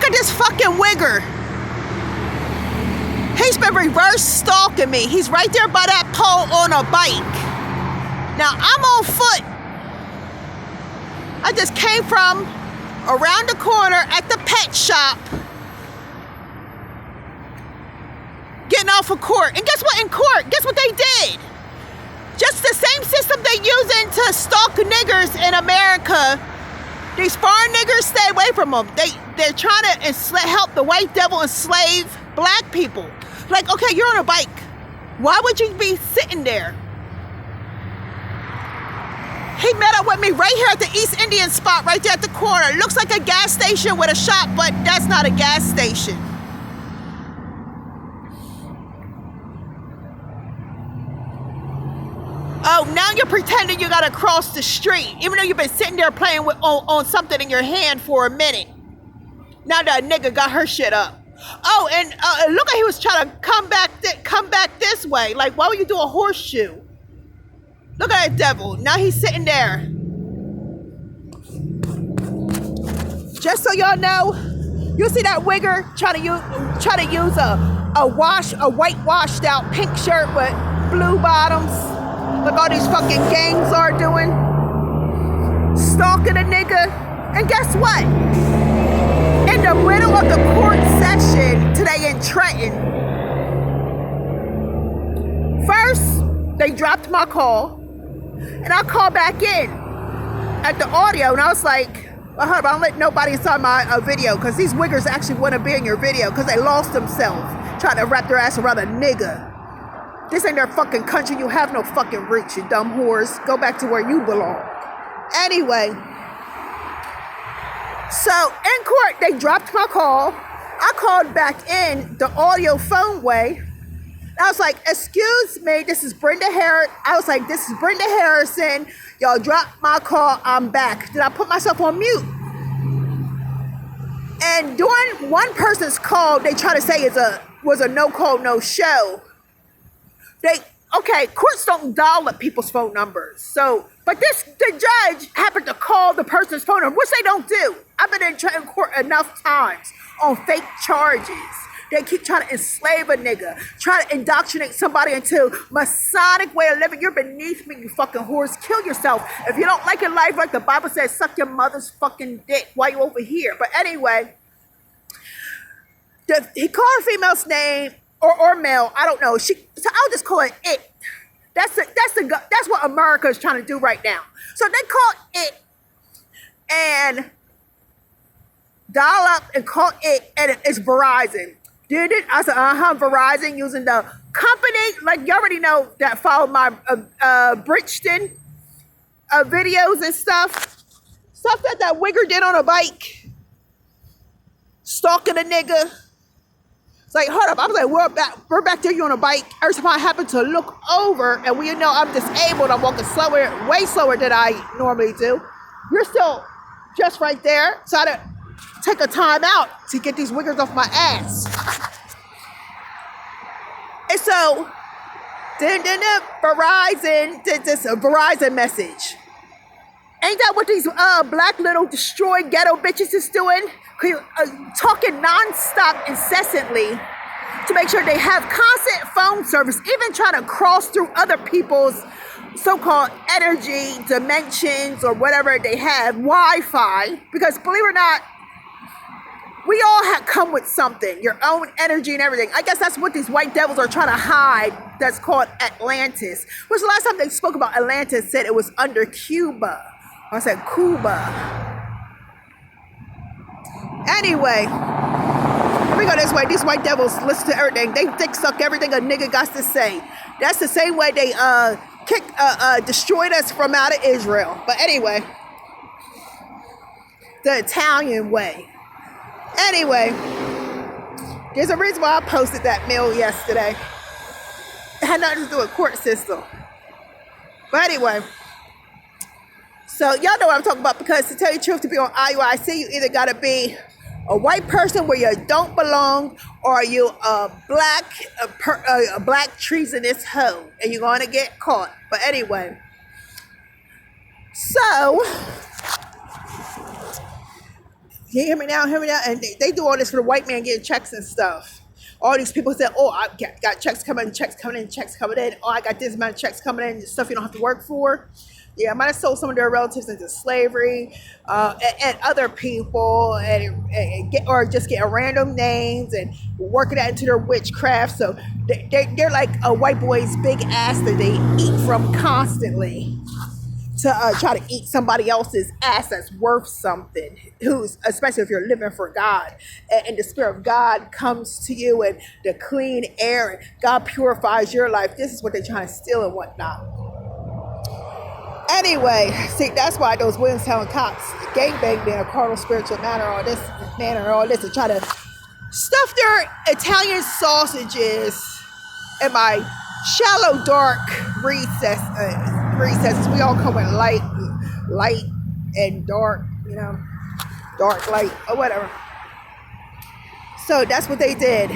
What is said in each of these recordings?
Look at this fucking wigger. He's been reverse stalking me. He's right there by that pole on a bike. Now I'm on foot. I just came from around the corner at the pet shop, getting off of court. And guess what? In court, guess what they did? Just the same system they using to stalk niggers in America. These foreign niggers, stay away from them. They're trying to help the white devil enslave black people. Like, okay, you're on a bike. Why would you be sitting there? He met up with me right here at the East Indian spot, right there at the corner. It looks like a gas station with a shop, but that's not a gas station. Oh, now you're pretending you gotta cross the street, even though you've been sitting there playing with on something in your hand for a minute. Now that nigga got her shit up. Oh, and look like he was trying to come back this way. Like, why would you do a horseshoe? Look at that devil. Now he's sitting there. Just so y'all know, you see that wigger trying to use a white washed out pink shirt with blue bottoms. Like all these fucking gangs are doing. Stalking a nigga. And guess what? In the middle of the court session today in Trenton, first they dropped my call, and I called back in at the audio, and I was like, well, hold up, I don't let nobody inside my video, because these wiggers actually want to be in your video, because they lost themselves trying to wrap their ass around a nigga. This ain't their fucking country. You have no fucking roots, you dumb whores. Go back to where you belong. Anyway, so in court, they dropped my call. I called back in the audio phone way. I was like, excuse me, this is Brenda Harris. I was like, this is Brenda Harrison. Y'all dropped my call, I'm back. Then I put myself on mute. And during one person's call, they try to say was a no call, no show. Courts don't dial up people's phone numbers. So, but the judge happened to call the person's phone number, which they don't do. I've been in court enough times on fake charges. They keep trying to enslave a nigga, trying to indoctrinate somebody into Masonic way of living. You're beneath me, you fucking whores. Kill yourself. If you don't like your life, like the Bible says, suck your mother's fucking dick while you over here. But anyway, he called a female's name or male. I don't know. So I'll just call it it. That's what America is trying to do right now. So they call it and dial up and call it, and it's Verizon. Did it? I said, Verizon, using the company, like you already know, that followed my Bridgeton videos and stuff that wigger did on a bike, stalking a nigga. It's like, hold up, I was like, we're back there, you on a bike. Every time I happen to look over, and we know I'm disabled, I'm walking slower, way slower than I normally do. You're still just right there. So I had to take a time out to get these wiggers off my ass. And so, then Verizon did this Verizon message. Ain't that what these black little destroyed ghetto bitches is doing? Talking nonstop, incessantly, to make sure they have constant phone service, even trying to cross through other people's so-called energy dimensions or whatever they have, Wi-Fi, because believe it or not, we all have come with something, your own energy and everything. I guess that's what these white devils are trying to hide, that's called Atlantis, which the last time they spoke about Atlantis said it was under Cuba. I said Cuba. Anyway, let me go this way. These white devils listen to everything. They dick suck everything a nigga got to say. That's the same way they destroyed us from out of Israel. But anyway, the Italian way. Anyway, there's a reason why I posted that mail yesterday. It had nothing to do with court system. But anyway, so y'all know what I'm talking about, because to tell you the truth, to be on IUIC, you either got to be a white person where you don't belong, or you a black treasonous hoe, and you're going to get caught. But anyway, so You hear me now? Hear me now? And they do all this for the white man getting checks and stuff. All these people say, oh, I got checks coming in, checks coming in, checks coming in. Oh, I got this amount of checks coming in, stuff you don't have to work for. Yeah, I might have sold some of their relatives into slavery, and other people, or just getting random names and working that into their witchcraft. So they're like a white boy's big ass that they eat from constantly to try to eat somebody else's ass that's worth something, who's, especially if you're living for God, and the Spirit of God comes to you, and the clean air, and God purifies your life. This is what they're trying to steal and whatnot. Anyway, see, that's why those Williamstown cops gangbang me in a carnal spiritual manner, all this, to try to stuff their Italian sausages in my shallow, dark recesses. We all come with light and dark, dark, light, or whatever. So that's what they did.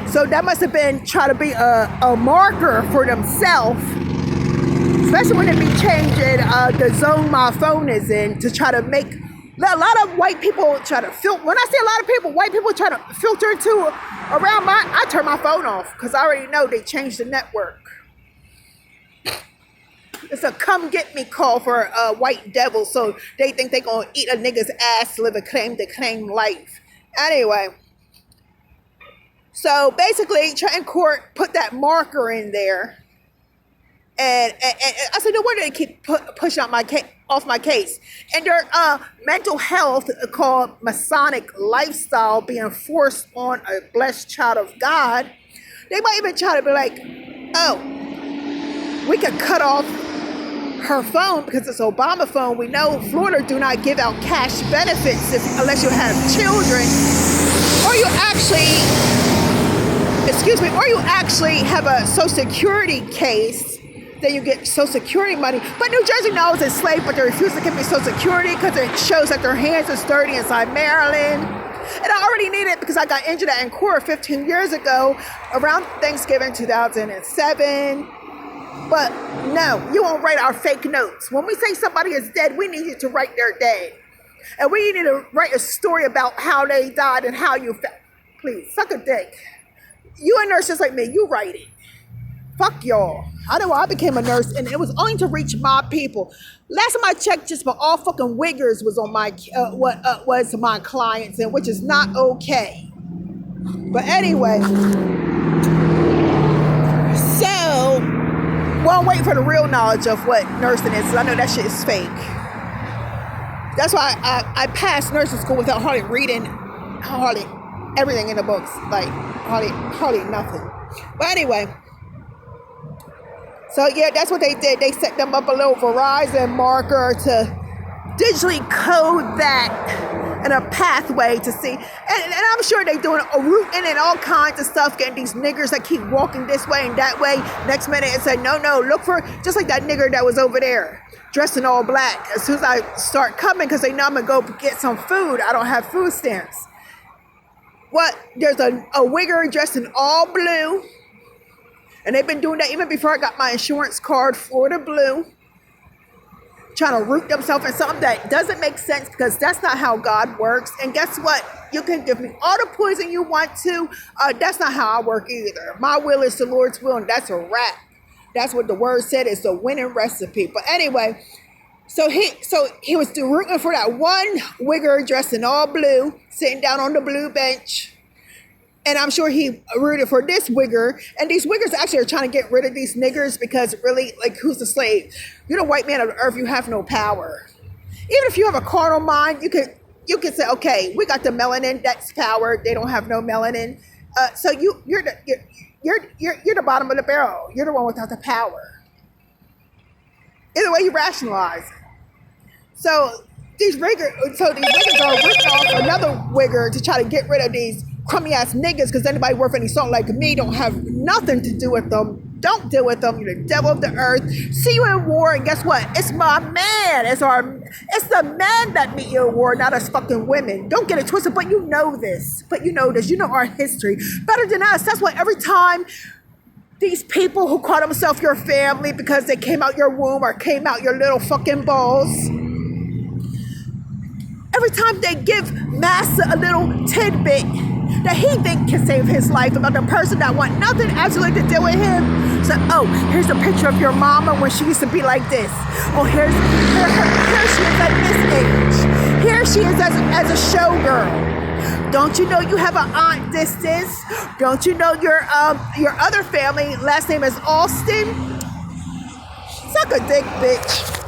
So that must have been trying to be a marker for themselves, especially when they be changing the zone my phone is in, to try to make a lot of white people try to filter. When I say a lot of people, white people try to filter into around I turn my phone off because I already know they changed the network. It's a come get me call for white devils, so they think they gonna eat a nigga's ass to live a claim to claim life. Anyway, so basically, Trenton Court put that marker in there. And I said, no wonder they keep pushing off my case. And their mental health, called Masonic lifestyle, being forced on a blessed child of God, they might even try to be like, oh, we could cut off her phone because it's Obama phone. We know Florida do not give out cash benefits unless you have children, or you actually have a Social Security case. Then you get Social Security money. But New Jersey knows it's slave, but they refuse to give me Social Security because it shows that their hands are sturdy inside Maryland. And I already need it because I got injured in court 15 years ago around Thanksgiving 2007. But no, you won't write our fake notes. When we say somebody is dead, we need you to write their day. And we need to write a story about how they died and how you felt. Please, suck a dick. You a nurse just like me, you write it. Fuck y'all. I know I became a nurse, and it was only to reach my people. Last time I checked, just about all fucking wiggers was on my was my clients, and which is not okay. But anyway, so I'm waiting for the real knowledge of what nursing is. 'Cause I know that shit is fake. That's why I passed nursing school without hardly reading everything in the books, like hardly nothing. But anyway. So yeah, that's what they did. They set them up a little Verizon marker to digitally code that in a pathway to see. And I'm sure they're doing a routing and all kinds of stuff, getting these niggers that keep walking this way and that way. Next minute it said, no, look for, just like that nigger that was over there, dressed in all black. As soon as I start coming, because they know I'm going to go get some food, I don't have food stamps. There's a wigger dressed in all blue. And they've been doing that even before I got my insurance card, Florida Blue. Trying to root themselves in something that doesn't make sense, because that's not how God works. And guess what? You can give me all the poison you want to. That's not how I work either. My will is the Lord's will, and that's a wrap. That's what the word said. It's a winning recipe. But anyway, so he was rooting for that one wigger dressed in all blue, sitting down on the blue bench. And I'm sure he rooted for this wigger. And these wiggers actually are trying to get rid of these niggers, because really, like, who's the slave? You're the white man of the earth. You have no power. Even if you have a carnal mind, you could say, okay, we got the melanin. That's power. They don't have no melanin. So you're the bottom of the barrel. You're the one without the power. Either way, you rationalize it. So these wiggers are ripping off another wigger to try to get rid of these crummy ass niggas, because anybody worth any salt like me don't have nothing to do with them. Don't deal with them. You're the devil of the earth. See you in war, and guess what? It's my man. It's the men that meet you in war, not us fucking women. Don't get it twisted, but you know this. You know our history better than us. That's why every time these people who call themselves your family because they came out your womb or came out your little fucking balls, every every time they give Master a little tidbit that he think can save his life about the person that want nothing absolutely to do with him. So, oh, here's a picture of your mama when she used to be like this. Oh, here she is at this age. Here she is as a showgirl. Don't you know you have an aunt this? Don't you know your other family last name is Austin? Suck a dick, bitch.